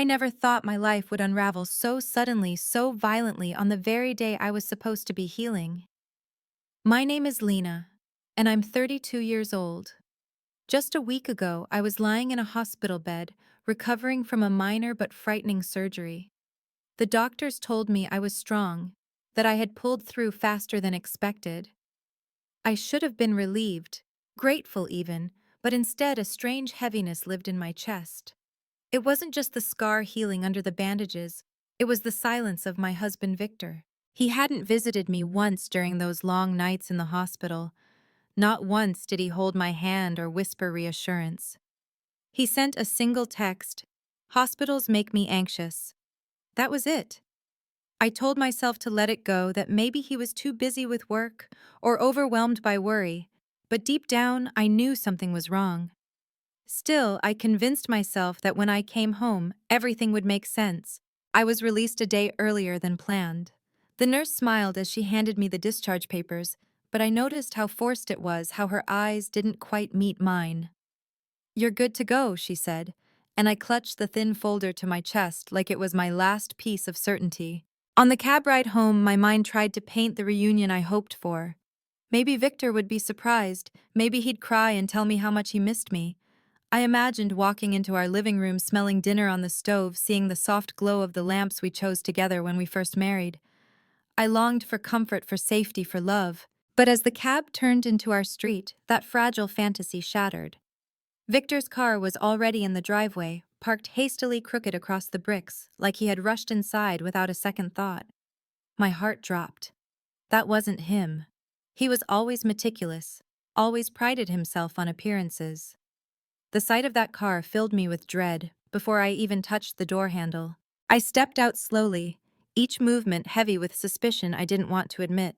I never thought my life would unravel so suddenly, so violently on the very day I was supposed to be healing. My name is Lena, and I'm 32 years old. Just a week ago, I was lying in a hospital bed, recovering from a minor but frightening surgery. The doctors told me I was strong, that I had pulled through faster than expected. I should have been relieved, grateful even, but instead a strange heaviness lived in my chest. It wasn't just the scar healing under the bandages, it was the silence of my husband Victor. He hadn't visited me once during those long nights in the hospital. Not once did he hold my hand or whisper reassurance. He sent a single text, "Hospitals make me anxious." That was it. I told myself to let it go, that maybe he was too busy with work or overwhelmed by worry, but deep down I knew something was wrong. Still, I convinced myself that when I came home, everything would make sense. I was released a day earlier than planned. The nurse smiled as she handed me the discharge papers, but I noticed how forced it was, how her eyes didn't quite meet mine. "You're good to go," she said, and I clutched the thin folder to my chest like it was my last piece of certainty. On the cab ride home, my mind tried to paint the reunion I hoped for. Maybe Victor would be surprised, maybe he'd cry and tell me how much he missed me. I imagined walking into our living room smelling dinner on the stove, seeing the soft glow of the lamps we chose together when we first married. I longed for comfort, for safety, for love. But as the cab turned into our street, that fragile fantasy shattered. Victor's car was already in the driveway, parked hastily crooked across the bricks, like he had rushed inside without a second thought. My heart dropped. That wasn't him. He was always meticulous, always prided himself on appearances. The sight of that car filled me with dread before I even touched the door handle. I stepped out slowly, each movement heavy with suspicion I didn't want to admit.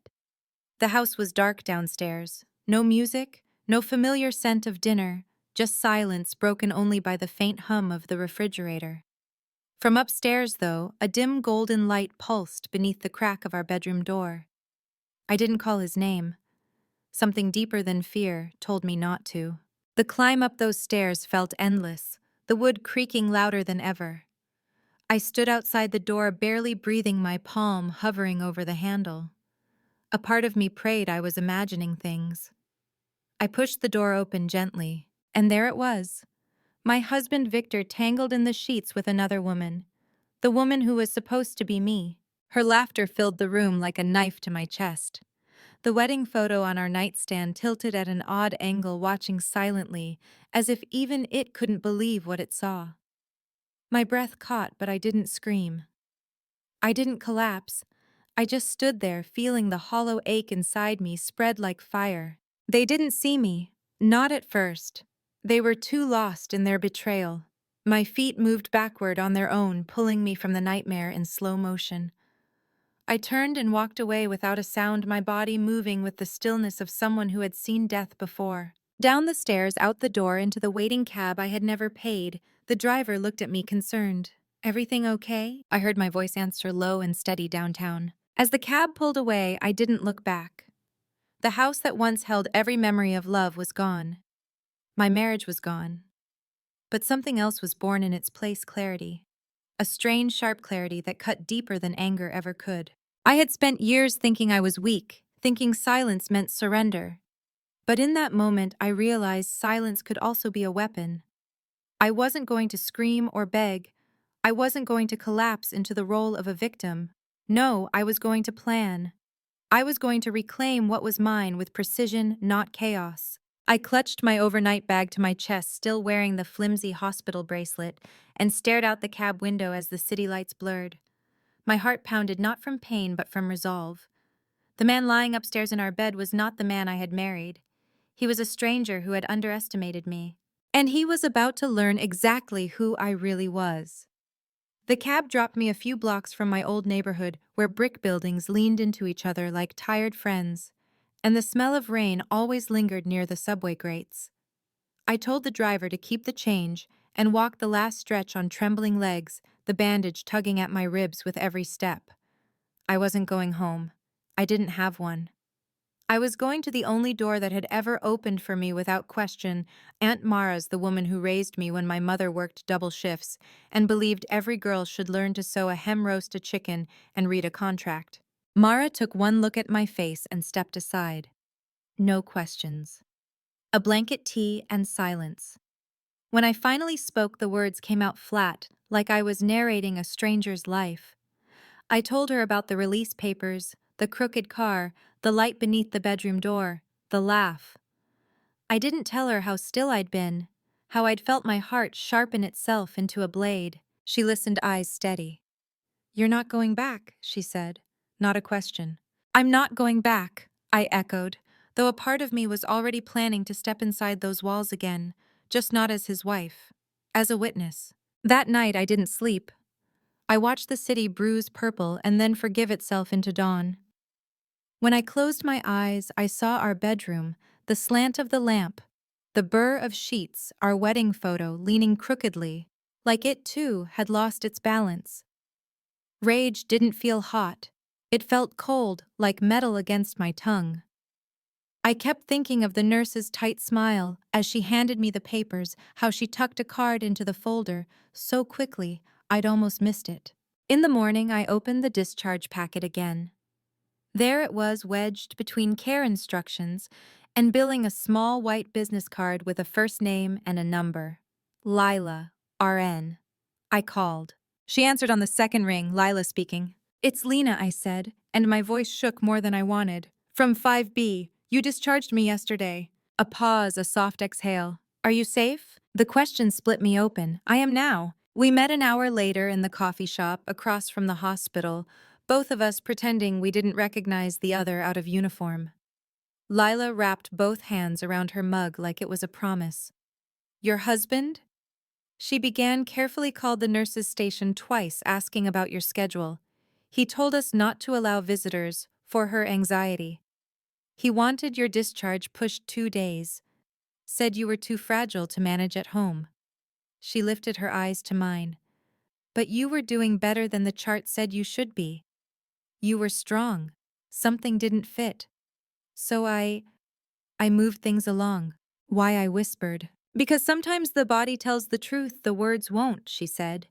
The house was dark downstairs. No music, no familiar scent of dinner, just silence broken only by the faint hum of the refrigerator. From upstairs, though, a dim golden light pulsed beneath the crack of our bedroom door. I didn't call his name. Something deeper than fear told me not to. The climb up those stairs felt endless, the wood creaking louder than ever. I stood outside the door, barely breathing, my palm hovering over the handle. A part of me prayed I was imagining things. I pushed the door open gently, and there it was. My husband Victor tangled in the sheets with another woman, the woman who was supposed to be me. Her laughter filled the room like a knife to my chest. The wedding photo on our nightstand tilted at an odd angle, watching silently, as if even it couldn't believe what it saw. My breath caught, but I didn't scream. I didn't collapse. I just stood there, feeling the hollow ache inside me spread like fire. They didn't see me, not at first. They were too lost in their betrayal. My feet moved backward on their own, pulling me from the nightmare in slow motion. I turned and walked away without a sound, my body moving with the stillness of someone who had seen death before. Down the stairs, out the door, into the waiting cab I had never paid, the driver looked at me concerned. "Everything okay?" I heard my voice answer low and steady downtown. As the cab pulled away, I didn't look back. The house that once held every memory of love was gone. My marriage was gone. But something else was born in its place: clarity. A strange, sharp clarity that cut deeper than anger ever could. I had spent years thinking I was weak, thinking silence meant surrender. But in that moment, I realized silence could also be a weapon. I wasn't going to scream or beg. I wasn't going to collapse into the role of a victim. No, I was going to plan. I was going to reclaim what was mine with precision, not chaos. I clutched my overnight bag to my chest, still wearing the flimsy hospital bracelet, and stared out the cab window as the city lights blurred. My heart pounded not from pain but from resolve. The man lying upstairs in our bed was not the man I had married. He was a stranger who had underestimated me. And he was about to learn exactly who I really was. The cab dropped me a few blocks from my old neighborhood, where brick buildings leaned into each other like tired friends, and the smell of rain always lingered near the subway grates. I told the driver to keep the change and walked the last stretch on trembling legs, the bandage tugging at my ribs with every step. I wasn't going home. I didn't have one. I was going to the only door that had ever opened for me without question. Aunt Mara's the woman who raised me when my mother worked double shifts and believed every girl should learn to sew a hem roast a chicken and read a contract. Mara took one look at my face and stepped aside. No questions. A blanket tea and silence. When I finally spoke, the words came out flat, like I was narrating a stranger's life. I told her about the release papers, the crooked car, the light beneath the bedroom door, the laugh. I didn't tell her how still I'd been, how I'd felt my heart sharpen itself into a blade. She listened, eyes steady. "You're not going back," she said. Not a question. "I'm not going back," I echoed, though a part of me was already planning to step inside those walls again, just not as his wife, as a witness. That night I didn't sleep. I watched the city bruise purple and then forgive itself into dawn. When I closed my eyes, I saw our bedroom, the slant of the lamp, the burr of sheets, our wedding photo leaning crookedly, like it too had lost its balance. Rage didn't feel hot. It felt cold, like metal against my tongue. I kept thinking of the nurse's tight smile as she handed me the papers, how she tucked a card into the folder so quickly I'd almost missed it. In the morning, I opened the discharge packet again. There it was, wedged between care instructions and billing, a small white business card with a first name and a number. Lila, RN. I called. She answered on the second ring, Lila speaking. "It's Lena," I said, and my voice shook more than I wanted. "From 5B. You discharged me yesterday." A pause, a soft exhale. "Are you safe?" The question split me open. "I am now." We met an hour later in the coffee shop across from the hospital, both of us pretending we didn't recognize the other out of uniform. Lila wrapped both hands around her mug like it was a promise. "Your husband?" She began, carefully called the nurse's station twice, asking about your schedule. "He told us not to allow visitors, for her anxiety. He wanted your discharge pushed 2 days. Said you were too fragile to manage at home." She lifted her eyes to mine. "But you were doing better than the chart said you should be. You were strong. Something didn't fit. So I moved things along." Why, I whispered. "Because sometimes the body tells the truth, the words won't," she said.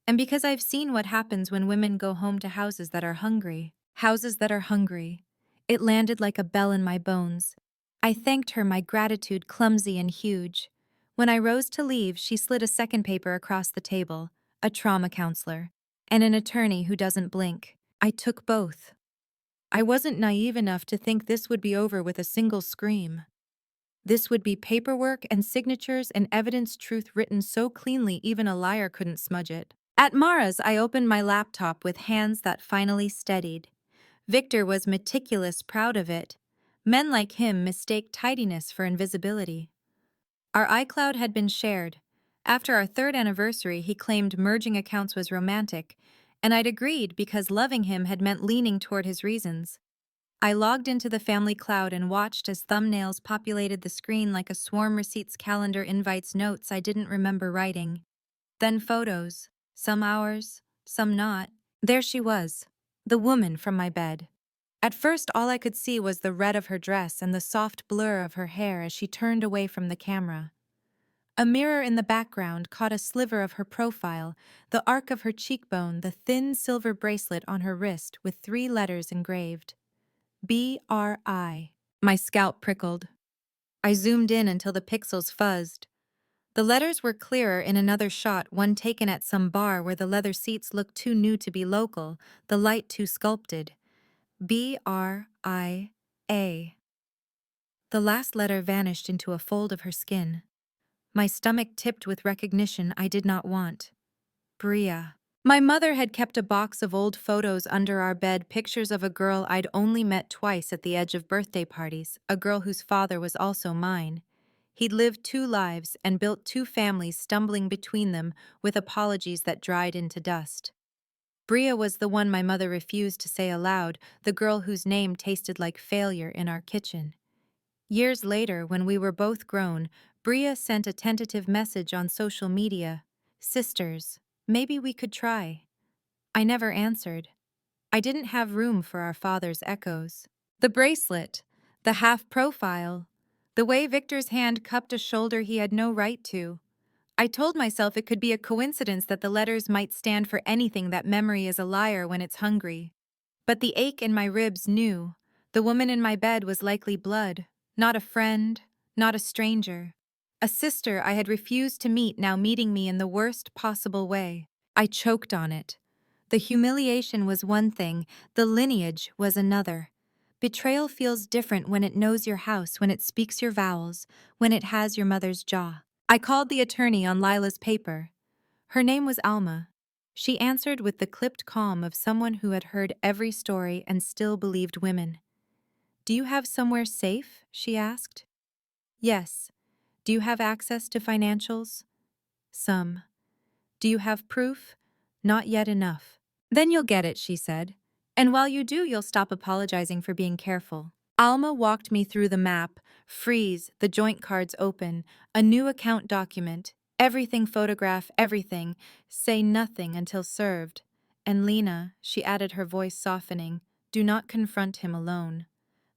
"And because I've seen what happens when women go home to houses that are hungry. Houses that are hungry." It landed like a bell in my bones. I thanked her, my gratitude clumsy and huge. When I rose to leave, she slid a second paper across the table, a trauma counselor, and an attorney who doesn't blink. I took both. I wasn't naive enough to think this would be over with a single scream. This would be paperwork and signatures and evidence, truth written so cleanly even a liar couldn't smudge it. At Mara's, I opened my laptop with hands that finally steadied. Victor was meticulous, proud of it. Men like him mistake tidiness for invisibility. Our iCloud had been shared. After our third anniversary, he claimed merging accounts was romantic, and I'd agreed because loving him had meant leaning toward his reasons. I logged into the family cloud and watched as thumbnails populated the screen like a swarm, receipts, calendar invites, notes I didn't remember writing. Then photos, some ours, some not. There she was, the woman from my bed. At first, all I could see was the red of her dress and the soft blur of her hair as she turned away from the camera. A mirror in the background caught a sliver of her profile, the arc of her cheekbone, the thin silver bracelet on her wrist with 3 letters engraved. BRI. My scalp prickled. I zoomed in until the pixels fuzzed. The letters were clearer in another shot, one taken at some bar where the leather seats looked too new to be local, the light too sculpted. BRIA. The last letter vanished into a fold of her skin. My stomach tipped with recognition I did not want. Bria. My mother had kept a box of old photos under our bed, pictures of a girl I'd only met twice at the edge of birthday parties, a girl whose father was also mine. He'd lived 2 lives and built 2 families, stumbling between them with apologies that dried into dust. Bria was the one my mother refused to say aloud, the girl whose name tasted like failure in our kitchen. Years later, when we were both grown, Bria sent a tentative message on social media. "Sisters, maybe we could try." I never answered. I didn't have room for our father's echoes. The bracelet, The half profile. The way Victor's hand cupped a shoulder he had no right to. I told myself it could be a coincidence that the letters might stand for anything, that memory is a liar when it's hungry. But the ache in my ribs knew. The woman in my bed was likely blood, not a friend, not a stranger. A sister I had refused to meet, now meeting me in the worst possible way. I choked on it. The humiliation was one thing, the lineage was another. Betrayal feels different when it knows your house, when it speaks your vowels, when it has your mother's jaw. I called the attorney on Lila's paper. Her name was Alma. She answered with the clipped calm of someone who had heard every story and still believed women. "Do you have somewhere safe?" she asked. "Yes." "Do you have access to financials?" "Some." "Do you have proof?" "Not yet enough." "Then you'll get it," she said. "And while you do, you'll stop apologizing for being careful." Alma walked me through the map, freeze, the joint cards open, a new account document, everything photograph, everything, say nothing until served. "And Lena," she added, her voice softening, "do not confront him alone.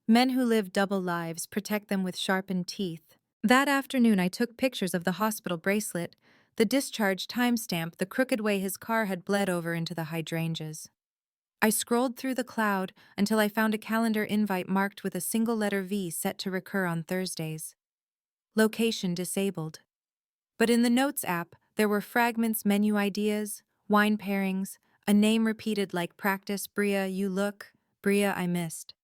Men who live double lives protect them with sharpened teeth." That afternoon I took pictures of the hospital bracelet, the discharge timestamp, the crooked way his car had bled over into the hydrangeas. I scrolled through the cloud until I found a calendar invite marked with a single letter V set to recur on Thursdays. Location disabled. But in the Notes app, there were fragments, menu ideas, wine pairings, a name repeated like practice, Bria, you look, Bria, I missed.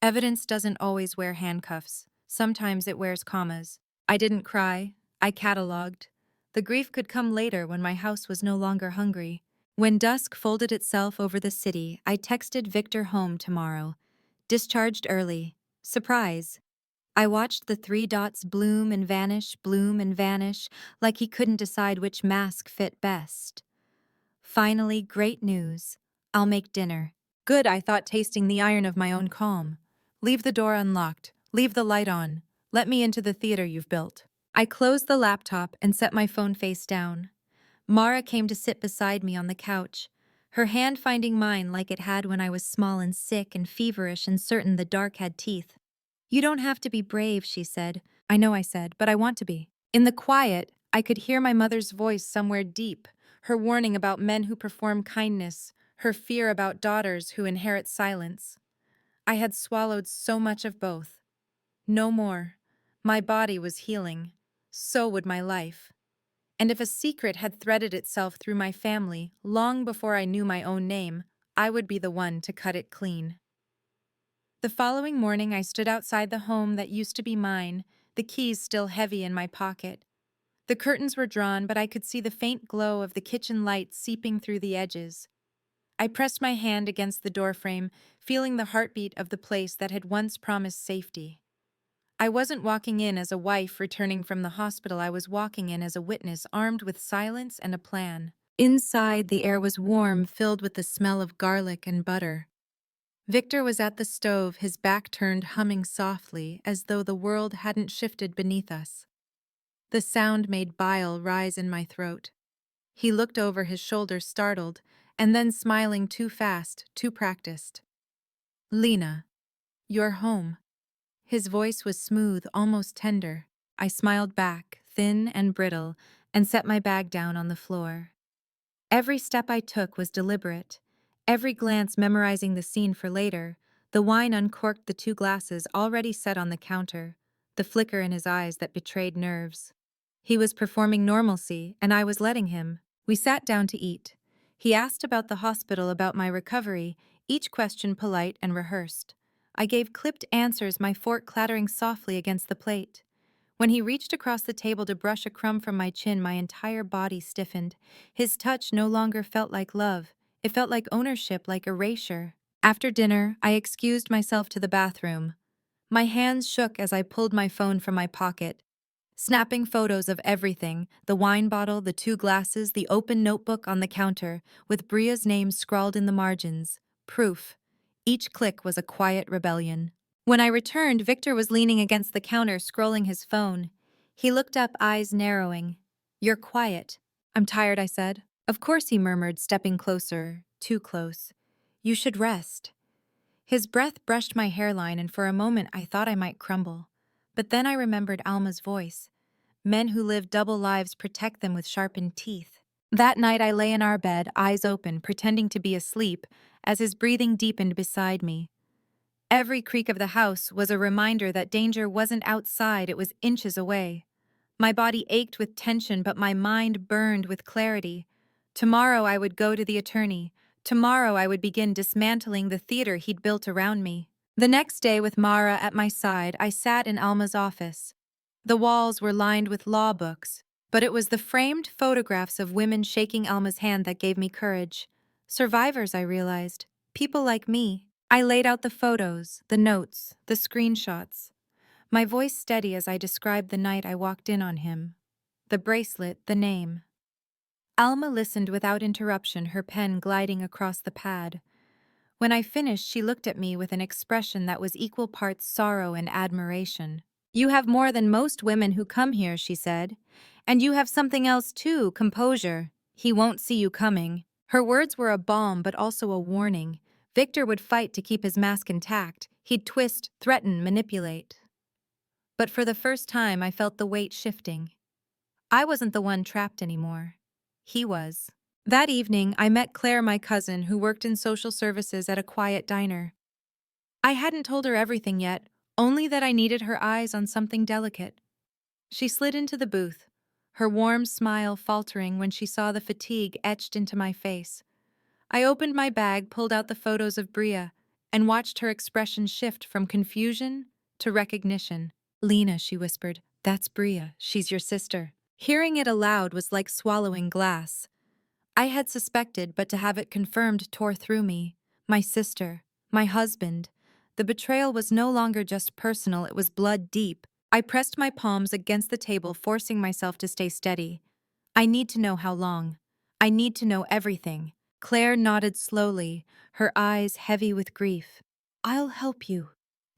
Evidence doesn't always wear handcuffs. Sometimes it wears commas. I didn't cry. I cataloged. The grief could come later when my house was no longer hungry. When dusk folded itself over the city, I texted Victor home tomorrow. Discharged early. Surprise. I watched the three dots bloom and vanish, like he couldn't decide which mask fit best. Finally, great news. I'll make dinner. Good, I thought, tasting the iron of my own calm. Leave the door unlocked. Leave the light on. Let me into the theater you've built. I closed the laptop and set my phone face down. Mara came to sit beside me on the couch, her hand finding mine like it had when I was small and sick and feverish and certain the dark had teeth. "You don't have to be brave," she said. "I know," I said, "but I want to be." In the quiet, I could hear my mother's voice somewhere deep, her warning about men who perform kindness, her fear about daughters who inherit silence. I had swallowed so much of both. No more. My body was healing. So would my life. And if a secret had threaded itself through my family long before I knew my own name, I would be the one to cut it clean. The following morning, I stood outside the home that used to be mine, the keys still heavy in my pocket. The curtains were drawn, but I could see the faint glow of the kitchen light seeping through the edges. I pressed my hand against the doorframe, feeling the heartbeat of the place that had once promised safety. I wasn't walking in as a wife returning from the hospital. I was walking in as a witness armed with silence and a plan. Inside, the air was warm, filled with the smell of garlic and butter. Victor was at the stove, his back turned, humming softly, as though the world hadn't shifted beneath us. The sound made bile rise in my throat. He looked over his shoulder, startled, and then smiling, too fast, too practiced. "Lena, you're home." His voice was smooth, almost tender. I smiled back, thin and brittle, and set my bag down on the floor. Every step I took was deliberate, every glance memorizing the scene for later. The wine uncorked the two glasses already set on the counter, the flicker in his eyes that betrayed nerves. He was performing normalcy, and I was letting him. We sat down to eat. He asked about the hospital, about my recovery, each question polite and rehearsed. I gave clipped answers, my fork clattering softly against the plate. When he reached across the table to brush a crumb from my chin, my entire body stiffened. His touch no longer felt like love. It felt like ownership, like erasure. After dinner, I excused myself to the bathroom. My hands shook as I pulled my phone from my pocket, snapping photos of everything: the wine bottle, the two glasses, the open notebook on the counter, with Bria's name scrawled in the margins. Proof. Each click was a quiet rebellion. When I returned, Victor was leaning against the counter, scrolling his phone. He looked up, eyes narrowing. "You're quiet." "I'm tired," I said. "Of course," he murmured, stepping closer, too close. "You should rest." His breath brushed my hairline, and for a moment I thought I might crumble. But then I remembered Alma's voice. Men who live double lives protect them with sharpened teeth. That night I lay in our bed, eyes open, pretending to be asleep, as his breathing deepened beside me. Every creak of the house was a reminder that danger wasn't outside, it was inches away. My body ached with tension, but my mind burned with clarity. Tomorrow I would go to the attorney. Tomorrow I would begin dismantling the theater he'd built around me. The next day, with Mara at my side, I sat in Alma's office. The walls were lined with law books, but it was the framed photographs of women shaking Alma's hand that gave me courage. Survivors, I realized. People like me. I laid out the photos, the notes, the screenshots. My voice steady as I described the night I walked in on him. The bracelet, the name. Alma listened without interruption, her pen gliding across the pad. When I finished, she looked at me with an expression that was equal parts sorrow and admiration. "You have more than most women who come here," she said. "And you have something else too, composure. He won't see you coming." Her words were a balm but also a warning. Victor would fight to keep his mask intact. He'd twist, threaten, manipulate. But for the first time, I felt the weight shifting. I wasn't the one trapped anymore. He was. That evening, I met Claire, my cousin, who worked in social services at a quiet diner. I hadn't told her everything yet, only that I needed her eyes on something delicate. She slid into the booth, her warm smile faltering when she saw the fatigue etched into my face. I opened my bag, pulled out the photos of Bria, and watched her expression shift from confusion to recognition. "Lena," she whispered, "that's Bria. She's your sister." Hearing it aloud was like swallowing glass. I had suspected, but to have it confirmed tore through me. My sister, my husband. The betrayal was no longer just personal, it was blood deep. I pressed my palms against the table, forcing myself to stay steady. "I need to know how long. I need to know everything." Claire nodded slowly, her eyes heavy with grief. "I'll help you."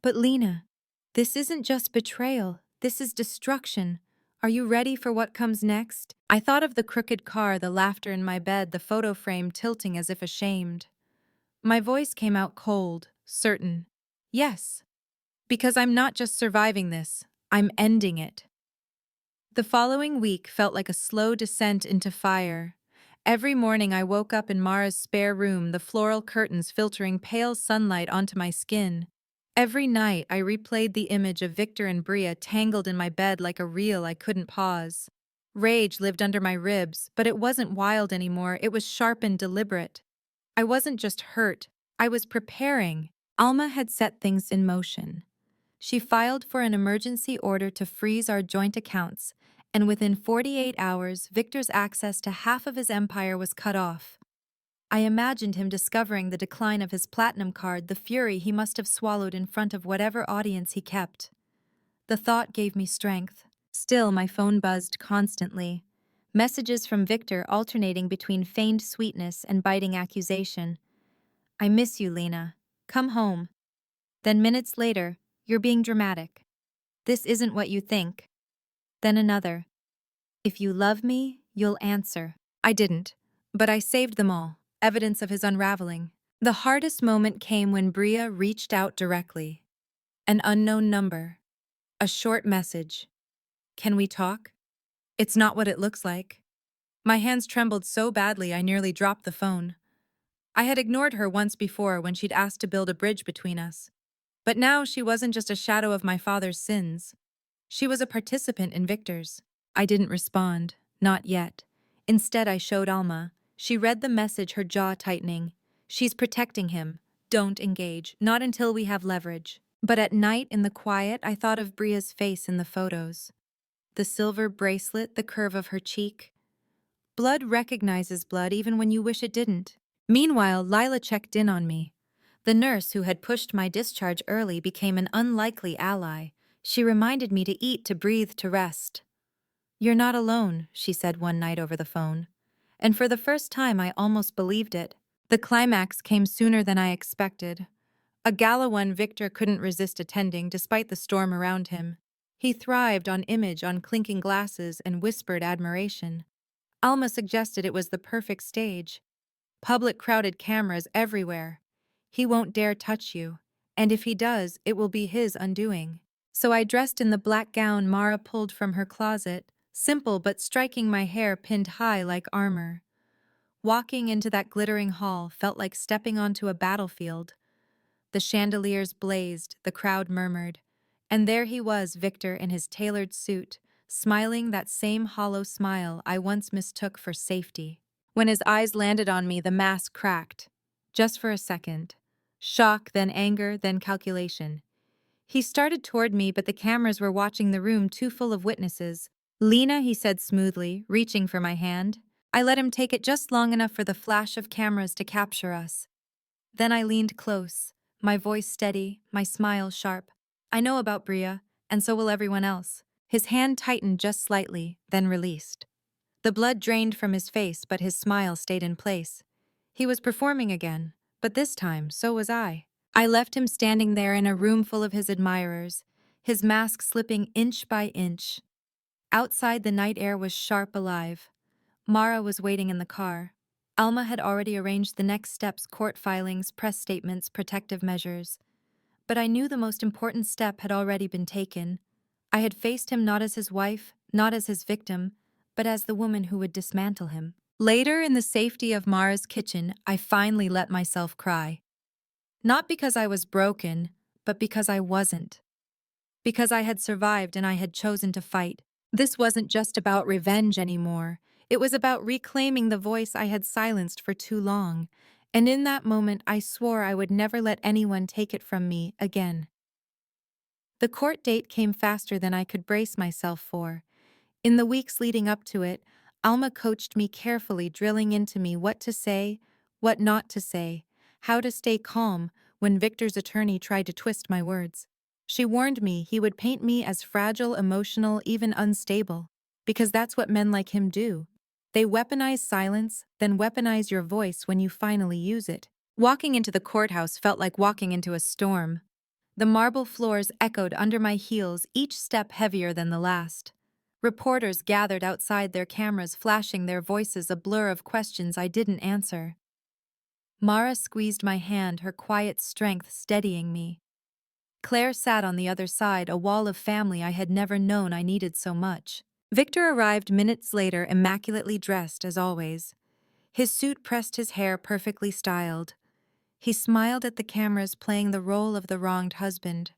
"But Lena, this isn't just betrayal, this is destruction. Are you ready for what comes next?" I thought of the crooked car, the laughter in my bed, the photo frame tilting as if ashamed. My voice came out cold, certain. "Yes. Because I'm not just surviving this, I'm ending it." The following week felt like a slow descent into fire. Every morning I woke up in Mara's spare room, the floral curtains filtering pale sunlight onto my skin. Every night I replayed the image of Victor and Bria tangled in my bed like a reel I couldn't pause. Rage lived under my ribs, but it wasn't wild anymore, it was sharp and deliberate. I wasn't just hurt, I was preparing. Alma had set things in motion. She filed for an emergency order to freeze our joint accounts, and within 48 hours, Victor's access to half of his empire was cut off. I imagined him discovering the decline of his platinum card, the fury he must have swallowed in front of whatever audience he kept. The thought gave me strength. Still, my phone buzzed constantly. Messages from Victor alternating between feigned sweetness and biting accusation. "I miss you, Lena. Come home." Then minutes later, "You're being dramatic. This isn't what you think." Then another, "If you love me, you'll answer." I didn't, but I saved them all, evidence of his unraveling. The hardest moment came when Bria reached out directly. An unknown number. A short message. "Can we talk?" "It's not what it looks like." My hands trembled so badly I nearly dropped the phone. I had ignored her once before when she'd asked to build a bridge between us. But now she wasn't just a shadow of my father's sins. She was a participant in Victor's. I didn't respond, not yet. Instead, I showed Alma. She read the message, her jaw tightening. "She's protecting him. Don't engage, not until we have leverage." But at night, in the quiet, I thought of Bria's face in the photos. The silver bracelet, the curve of her cheek. Blood recognizes blood even when you wish it didn't. Meanwhile, Lila checked in on me. The nurse who had pushed my discharge early became an unlikely ally. She reminded me to eat, to breathe, to rest. "You're not alone," she said one night over the phone. And for the first time, I almost believed it. The climax came sooner than I expected. A gala one Victor couldn't resist attending despite the storm around him. He thrived on image, on clinking glasses, and whispered admiration. Alma suggested it was the perfect stage. Public crowded cameras everywhere. He won't dare touch you, and if he does, it will be his undoing. So I dressed in the black gown Mara pulled from her closet, simple but striking, my hair pinned high like armor. Walking into that glittering hall felt like stepping onto a battlefield. The chandeliers blazed, the crowd murmured. And there he was, Victor, in his tailored suit, smiling that same hollow smile I once mistook for safety. When his eyes landed on me, the mask cracked. Just for a second. Shock, then anger, then calculation. He started toward me, but the cameras were watching the room too full of witnesses. "Lena," he said smoothly, reaching for my hand. I let him take it just long enough for the flash of cameras to capture us. Then I leaned close, my voice steady, my smile sharp. "I know about Bria, and so will everyone else." His hand tightened just slightly, then released. The blood drained from his face, but his smile stayed in place. He was performing again, but this time, so was I. I left him standing there in a room full of his admirers, his mask slipping inch by inch. Outside, the night air was sharp alive. Mara was waiting in the car. Alma had already arranged the next steps: court filings, press statements, protective measures. But I knew the most important step had already been taken. I had faced him not as his wife, not as his victim, but as the woman who would dismantle him. Later, in the safety of Mara's kitchen, I finally let myself cry. Not because I was broken, but because I wasn't. Because I had survived and I had chosen to fight. This wasn't just about revenge anymore. It was about reclaiming the voice I had silenced for too long. And in that moment, I swore I would never let anyone take it from me again. The court date came faster than I could brace myself for. In the weeks leading up to it, Alma coached me carefully, drilling into me what to say, what not to say, how to stay calm when Victor's attorney tried to twist my words. She warned me he would paint me as fragile, emotional, even unstable, because that's what men like him do. They weaponize silence, then weaponize your voice when you finally use it. Walking into the courthouse felt like walking into a storm. The marble floors echoed under my heels, each step heavier than the last. Reporters gathered outside, their cameras flashing, their voices a blur of questions I didn't answer. Mara squeezed my hand, her quiet strength steadying me. Claire sat on the other side, a wall of family I had never known I needed so much. Victor arrived minutes later, immaculately dressed as always. His suit pressed, his hair perfectly styled. He smiled at the cameras, playing the role of the wronged husband.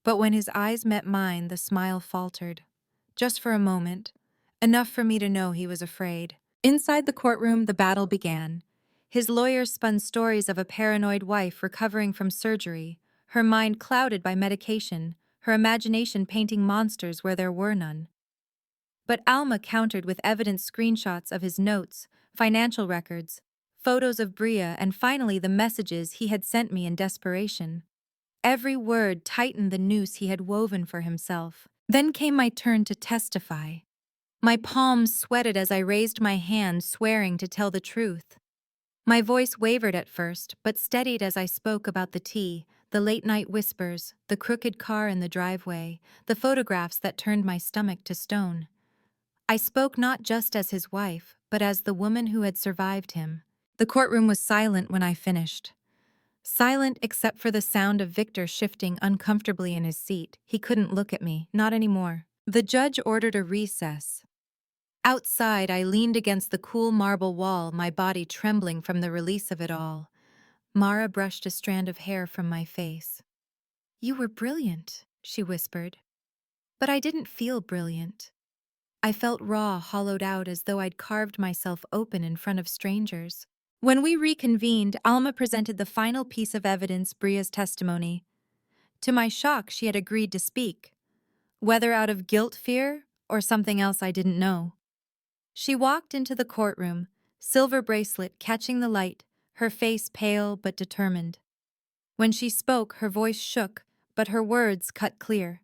But when his eyes met mine, the smile faltered. Just for a moment, enough for me to know he was afraid. Inside the courtroom, the battle began. His lawyer spun stories of a paranoid wife recovering from surgery, her mind clouded by medication, her imagination painting monsters where there were none. But Alma countered with evident screenshots of his notes, financial records, photos of Bria, and finally the messages he had sent me in desperation. Every word tightened the noose he had woven for himself. Then came my turn to testify. My palms sweated as I raised my hand, swearing to tell the truth. My voice wavered at first, but steadied as I spoke about the tea, the late-night whispers, the crooked car in the driveway, the photographs that turned my stomach to stone. I spoke not just as his wife, but as the woman who had survived him. The courtroom was silent when I finished. Silent except for the sound of Victor shifting uncomfortably in his seat. He couldn't look at me, not anymore. The judge ordered a recess. Outside, I leaned against the cool marble wall, my body trembling from the release of it all. Mara brushed a strand of hair from my face. "You were brilliant," she whispered. But I didn't feel brilliant. I felt raw, hollowed out, as though I'd carved myself open in front of strangers. When we reconvened, Alma presented the final piece of evidence, Bria's testimony. To my shock, she had agreed to speak, whether out of guilt, fear, or something else I didn't know. She walked into the courtroom, silver bracelet catching the light, her face pale but determined. When she spoke, her voice shook, but her words cut clear.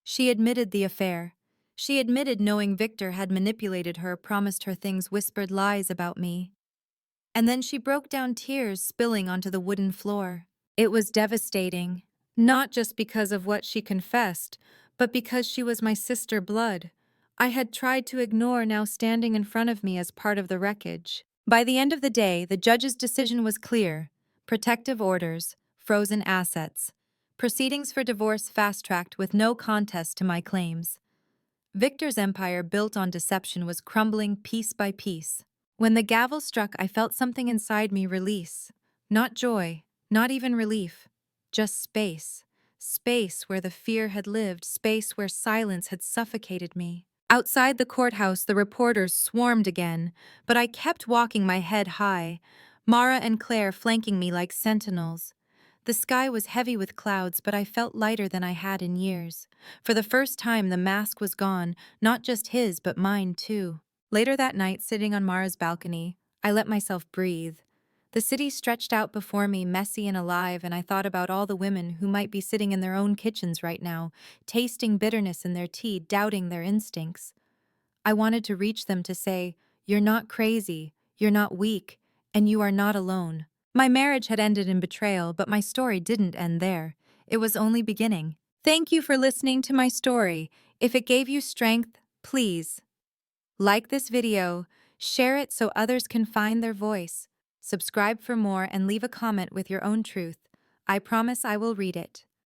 She admitted the affair. She admitted knowing Victor had manipulated her, promised her things, whispered lies about me. And then she broke down, tears spilling onto the wooden floor. It was devastating, not just because of what she confessed, but because she was my sister blood. I had tried to ignore, now standing in front of me as part of the wreckage. By the end of the day, the judge's decision was clear. protective orders, frozen assets, proceedings for divorce fast-tracked with no contest to my claims. Victor's empire built on deception was crumbling piece by piece. When the gavel struck, I felt something inside me release. Not joy, not even relief, just space. Space where the fear had lived, space where silence had suffocated me. Outside the courthouse, the reporters swarmed again, but I kept walking, my head high, Mara and Claire flanking me like sentinels. The sky was heavy with clouds, but I felt lighter than I had in years. For the first time, the mask was gone, not just his, but mine too. Later that night, sitting on Mara's balcony, I let myself breathe. The city stretched out before me, messy and alive, and I thought about all the women who might be sitting in their own kitchens right now, tasting bitterness in their tea, doubting their instincts. I wanted to reach them to say, "You're not crazy, you're not weak, and you are not alone." My marriage had ended in betrayal, but my story didn't end there. It was only beginning. Thank you for listening to my story. If it gave you strength, please like this video, share it so others can find their voice, subscribe for more, and leave a comment with your own truth. I promise I will read it.